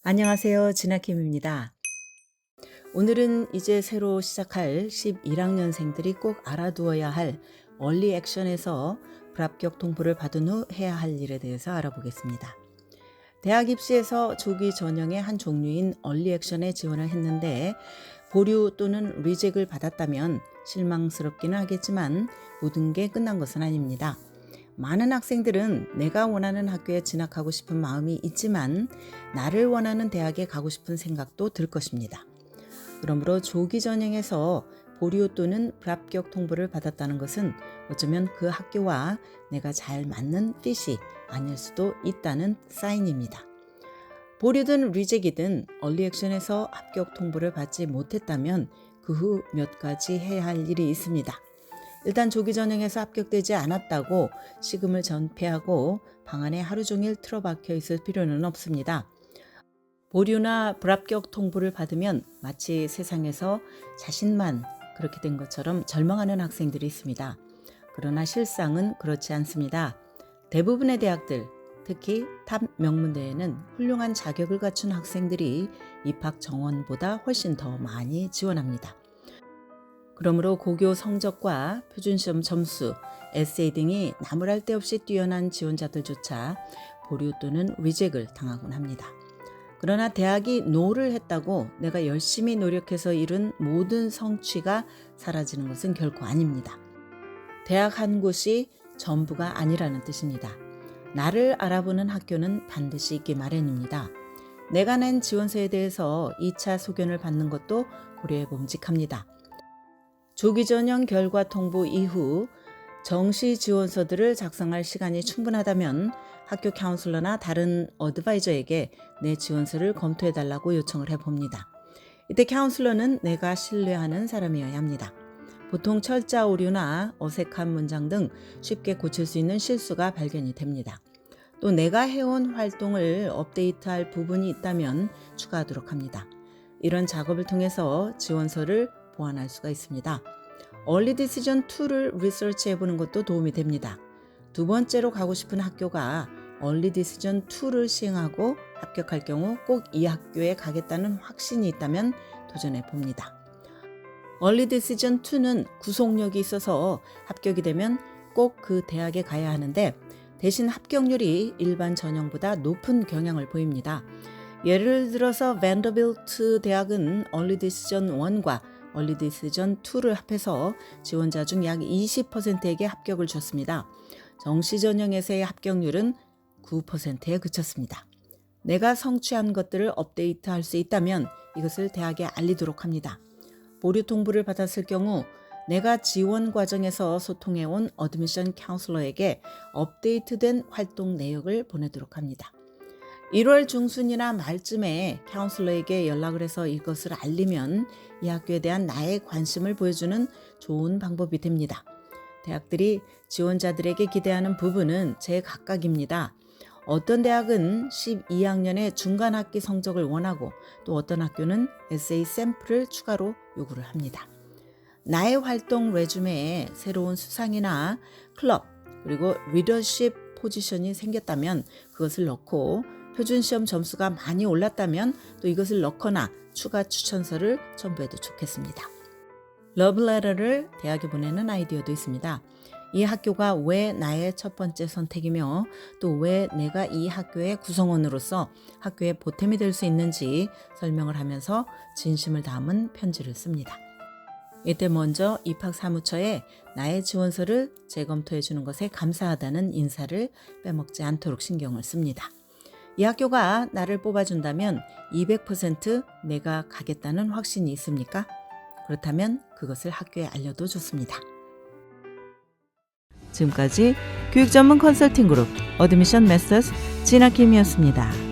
안녕하세요. 진아킴입니다. 오늘은 이제 새로 시작할 11학년생들이 꼭 알아두어야 할 얼리 액션에서 불합격 통보를 받은 후 해야 할 일에 대해서 알아보겠습니다. 대학 입시에서 조기 전형의 한 종류인 얼리 액션에 지원을 했는데 보류 또는 리젝을 받았다면 실망스럽기는 하겠지만 모든 게 끝난 것은 아닙니다. 많은 학생들은 내가 원하는 학교에 진학하고 싶은 마음이 있지만 나를 원하는 대학에 가고 싶은 생각도 들 것입니다. 그러므로 조기 전형에서 보류 또는 불합격 통보를 받았다는 것은 어쩌면 그 학교와 내가 잘 맞는 핏이 아닐 수도 있다는 사인입니다. 보류든 리젝이든 얼리 액션에서 합격 통보를 받지 못했다면 그 후 몇 가지 해야 할 일이 있습니다. 일단 조기 전형에서 합격되지 않았다고 식음을 전폐하고 방 안에 하루 종일 틀어박혀 있을 필요는 없습니다. 보류나 불합격 통보를 받으면 마치 세상에서 자신만 그렇게 된 것처럼 절망하는 학생들이 있습니다. 그러나 실상은 그렇지 않습니다. 대부분의 대학들, 특히 탑 명문대에는 훌륭한 자격을 갖춘 학생들이 입학 정원보다 훨씬 더 많이 지원합니다. 그러므로 고교 성적과 표준시험 점수, 에세이 등이 나무랄 데 없이 뛰어난 지원자들조차 보류 또는 리젝을 당하곤 합니다. 그러나 대학이 노를 했다고 내가 열심히 노력해서 이룬 모든 성취가 사라지는 것은 결코 아닙니다. 대학 한 곳이 전부가 아니라는 뜻입니다. 나를 알아보는 학교는 반드시 있기 마련입니다. 내가 낸 지원서에 대해서 2차 소견을 받는 것도 고려해 봄직합니다. 조기 전형 결과 통보 이후 정시 지원서들을 작성할 시간이 충분하다면 학교 카운슬러나 다른 어드바이저에게 내 지원서를 검토해달라고 요청을 해봅니다. 이때 카운슬러는 내가 신뢰하는 사람이어야 합니다. 보통 철자 오류나 어색한 문장 등 쉽게 고칠 수 있는 실수가 발견이 됩니다. 또 내가 해온 활동을 업데이트할 부분이 있다면 추가하도록 합니다. 이런 작업을 통해서 지원서를 보완할 수가 있습니다. 얼리 디시전 2를 리서치해보는 것도 도움이 됩니다. 두 번째로 가고 싶은 학교가 얼리 디시전 2를 시행하고 합격할 경우 꼭 이 학교에 가겠다는 확신이 있다면 도전해 봅니다. 얼리 디시전 2는 구속력이 있어서 합격이 되면 꼭 그 대학에 가야 하는데 대신 합격률이 일반 전형보다 높은 경향을 보입니다. 예를 들어서 밴더빌트 대학은 얼리 디시전 1과 얼리 디시전 2를 합해서 지원자 중 약 20%에게 합격을 줬습니다. 정시 전형에서의 합격률은 9%에 그쳤습니다. 내가 성취한 것들을 업데이트할 수 있다면 이것을 대학에 알리도록 합니다. 보류 통보를 받았을 경우 내가 지원 과정에서 소통해온 어드미션 카운슬러에게 업데이트된 활동 내역을 보내도록 합니다. 1월 중순이나 말쯤에 카운슬러에게 연락을 해서 이것을 알리면 이 학교에 대한 나의 관심을 보여주는 좋은 방법이 됩니다. 대학들이 지원자들에게 기대하는 부분은 제각각입니다. 어떤 대학은 12학년의 중간 학기 성적을 원하고 또 어떤 학교는 에세이 샘플을 추가로 요구를 합니다. 나의 활동 레주메에 새로운 수상이나 클럽 그리고 리더십 포지션이 생겼다면 그것을 넣고 표준시험 점수가 많이 올랐다면 또 이것을 넣거나 추가 추천서를 첨부해도 좋겠습니다. 러브레터를 대학에 보내는 아이디어도 있습니다. 이 학교가 왜 나의 첫 번째 선택이며 또 왜 내가 이 학교의 구성원으로서 학교에 보탬이 될 수 있는지 설명을 하면서 진심을 담은 편지를 씁니다. 이때 먼저 입학사무처에 나의 지원서를 재검토해 주는 것에 감사하다는 인사를 빼먹지 않도록 신경을 씁니다. 이 학교가 나를 뽑아준다면 200% 내가 가겠다는 확신이 있습니까? 그렇다면 그것을 학교에 알려도 좋습니다. 지금까지 교육 전문 컨설팅 그룹 어드미션 메서스 진아킴이었습니다.